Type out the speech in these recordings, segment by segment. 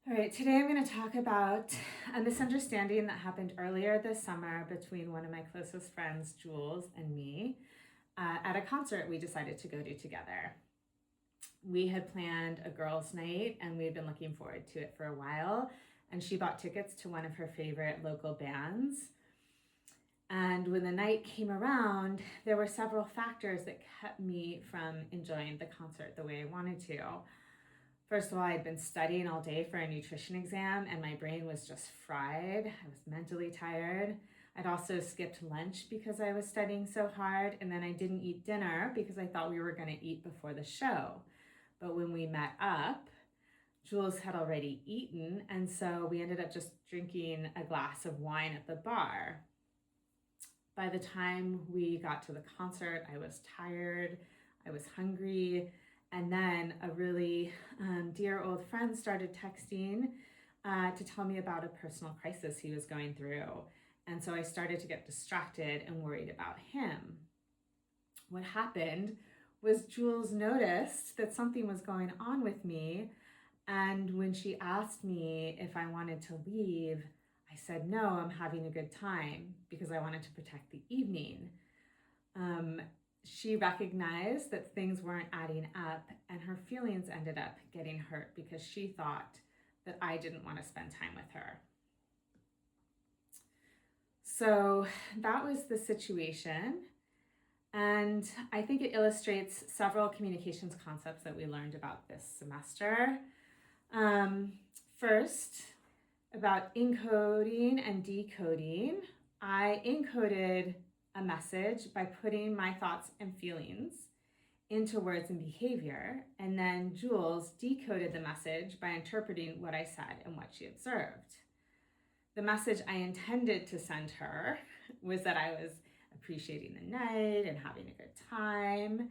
All right, today I'm going to talk about a misunderstanding that happened earlier this summer between one of my closest friends, Jules, and me at a concert we decided to go to together. We had planned a girls' night and we had been looking forward to it for a while, and she bought tickets to one of her favorite local bands. And when the night came around, there were several factors that kept me from enjoying the concert the way I wanted to. First of all, I'd been studying all day for a nutrition exam and my brain was just fried. I was mentally tired. I'd also skipped lunch because I was studying so hard, and then I didn't eat dinner because I thought we were going to eat before the show. But when we met up, Jules had already eaten, and so we ended up just drinking a glass of wine at the bar. By the time we got to the concert, I was tired, I was hungry, and then a really dear old friend started texting to tell me about a personal crisis he was going through. And so I started to get distracted and worried about him. What happened was Jules noticed that something was going on with me. And when she asked me if I wanted to leave, I said, no, I'm having a good time, because I wanted to protect the evening. She recognized that things weren't adding up, and her feelings ended up getting hurt because she thought that I didn't want to spend time with her. So that was the situation. And I think it illustrates several communications concepts that we learned about this semester. First, about encoding and decoding. I encoded a message by putting my thoughts and feelings into words and behavior, and then Jules decoded the message by interpreting what I said and what she observed. The message I intended to send her was that I was appreciating the night and having a good time.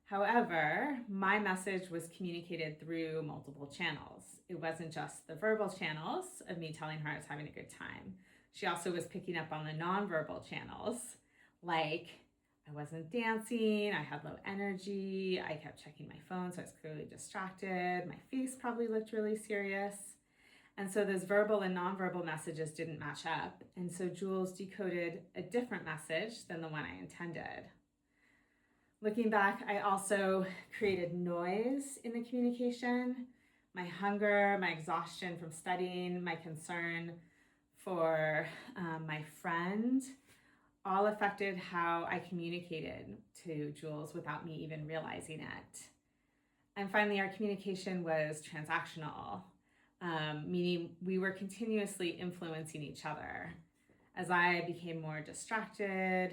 However, my message was communicated through multiple channels. It wasn't just the verbal channels of me telling her I was having a good time. She also was picking up on the nonverbal channels, like I wasn't dancing, I had low energy, I kept checking my phone, so I was clearly distracted, my face probably looked really serious. And so those verbal and nonverbal messages didn't match up. And so Jules decoded a different message than the one I intended. Looking back, I also created noise in the communication. My hunger, my exhaustion from studying, my concern for my friend, all affected how I communicated to Jules without me even realizing it. And finally, our communication was transactional, meaning we were continuously influencing each other. As I became more distracted,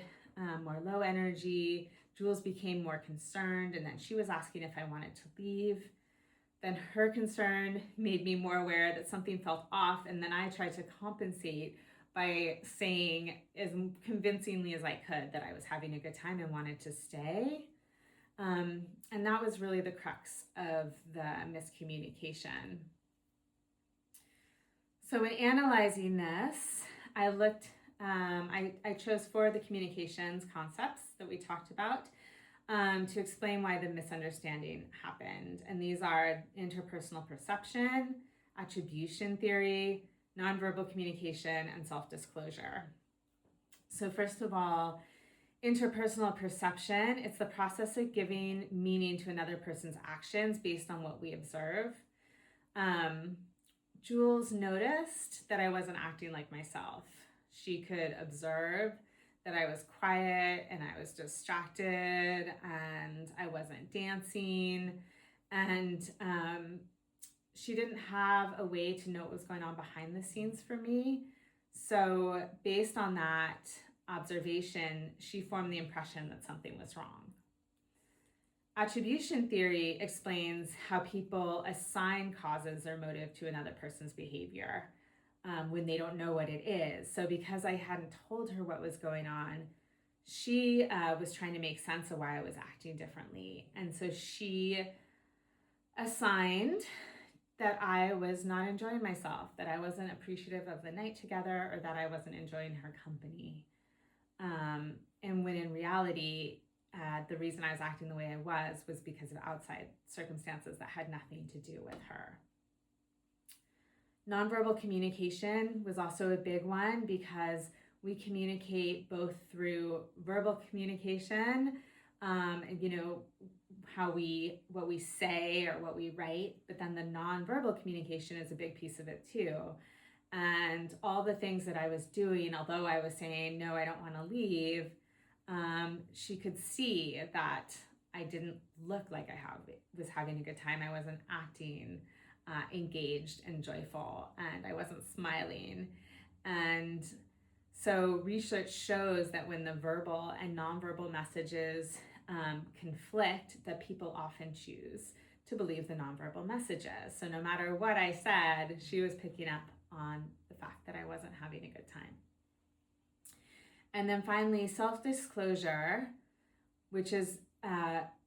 more low energy, Jules became more concerned, and then she was asking if I wanted to leave. Then her concern made me more aware that something felt off, and then I tried to compensate by saying as convincingly as I could that I was having a good time and wanted to stay. And that was really the crux of the miscommunication. So in analyzing this, I chose 4 of the communications concepts that we talked about to explain why the misunderstanding happened. And these are interpersonal perception, attribution theory, nonverbal communication, and self-disclosure. So first of all, interpersonal perception, it's the process of giving meaning to another person's actions based on what we observe. Jules noticed that I wasn't acting like myself. She could observe that I was quiet and I was distracted and I wasn't dancing, and she didn't have a way to know what was going on behind the scenes for me. So based on that observation, she formed the impression that something was wrong. Attribution theory explains how people assign causes or motive to another person's behavior when they don't know what it is. So because I hadn't told her what was going on, she was trying to make sense of why I was acting differently. And so she assigned that I was not enjoying myself, that I wasn't appreciative of the night together, or that I wasn't enjoying her company. And when in reality, the reason I was acting the way I was because of outside circumstances that had nothing to do with her. Nonverbal communication was also a big one because we communicate both through verbal communication, and what we say or what we write, but then the nonverbal communication is a big piece of it too. And all the things that I was doing, although I was saying, no, I don't want to leave, she could see that I didn't look like was having a good time. I wasn't acting engaged and joyful, and I wasn't smiling. And so research shows that when the verbal and nonverbal messages conflict, that people often choose to believe the nonverbal messages. So no matter what I said, she was picking up on the fact that I wasn't having a good time. And then finally, self-disclosure, which is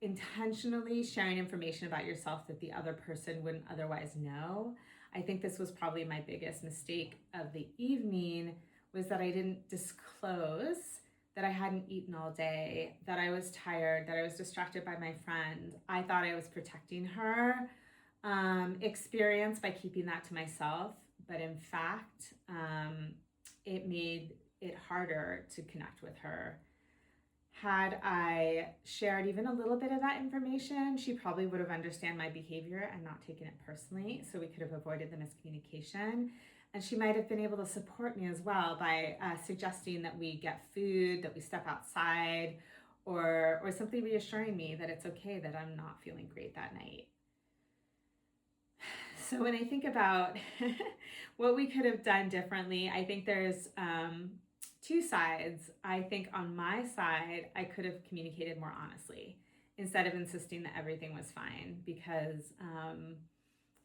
intentionally sharing information about yourself that the other person wouldn't otherwise know. I think this was probably my biggest mistake of the evening, was that I didn't disclose that I hadn't eaten all day, that I was tired, that I was distracted by my friend. I thought I was protecting her experience by keeping that to myself, but in fact, it made it harder to connect with her. Had I shared even a little bit of that information, she probably would have understood my behavior and not taken it personally, so we could have avoided the miscommunication. And she might have been able to support me as well by suggesting that we get food, that we step outside, or simply reassuring me that it's okay that I'm not feeling great that night. So when I think about what we could have done differently, I think there's two sides. I think on my side, I could have communicated more honestly instead of insisting that everything was fine, because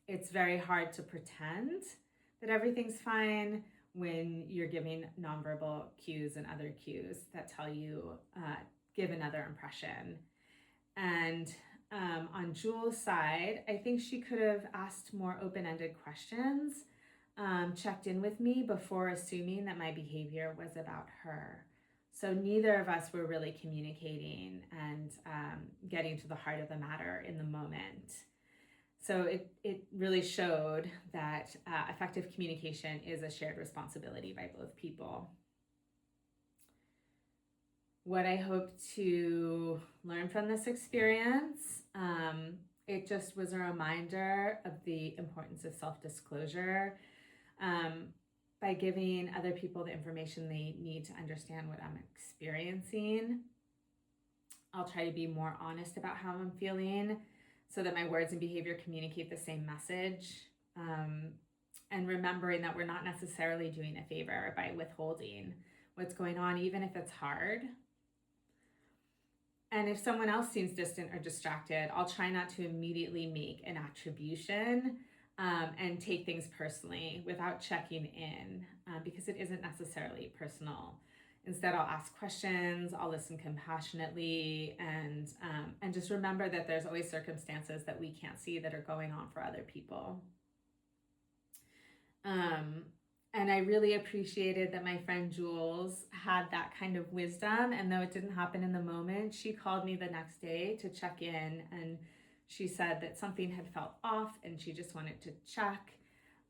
it's very hard to pretend that everything's fine when you're giving nonverbal cues and other cues that tell you, give another impression. And on Jules' side, I think she could have asked more open-ended questions, checked in with me before assuming that my behavior was about her. So neither of us were really communicating and getting to the heart of the matter in the moment. So it really showed that effective communication is a shared responsibility by both people. What I hope to learn from this experience, it just was a reminder of the importance of self-disclosure. By giving other people the information they need to understand what I'm experiencing, I'll try to be more honest about how I'm feeling so that my words and behavior communicate the same message. And remembering that we're not necessarily doing a favor by withholding what's going on, even if it's hard. And if someone else seems distant or distracted, I'll try not to immediately make an attribution and take things personally without checking in, because it isn't necessarily personal. Instead, I'll ask questions, I'll listen compassionately, and just remember that there's always circumstances that we can't see that are going on for other people. And I really appreciated that my friend Jules had that kind of wisdom, and though it didn't happen in the moment, she called me the next day to check in, and she said that something had felt off and she just wanted to check,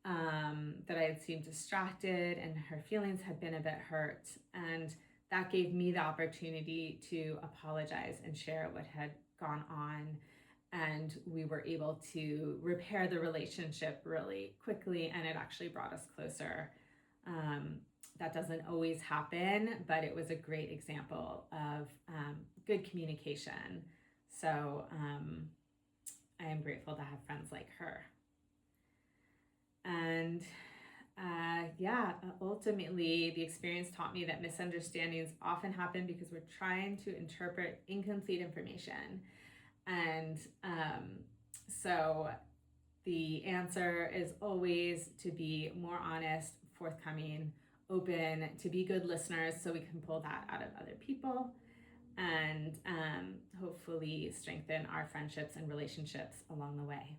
that I had seemed distracted and her feelings had been a bit hurt. And that gave me the opportunity to apologize and share what had gone on. And we were able to repair the relationship really quickly, and it actually brought us closer. That doesn't always happen, but it was a great example of good communication. So I am grateful to have friends like her. And ultimately, the experience taught me that misunderstandings often happen because we're trying to interpret incomplete information. And so the answer is always to be more honest, forthcoming, open, to be good listeners so we can pull that out of other people and hopefully strengthen our friendships and relationships along the way.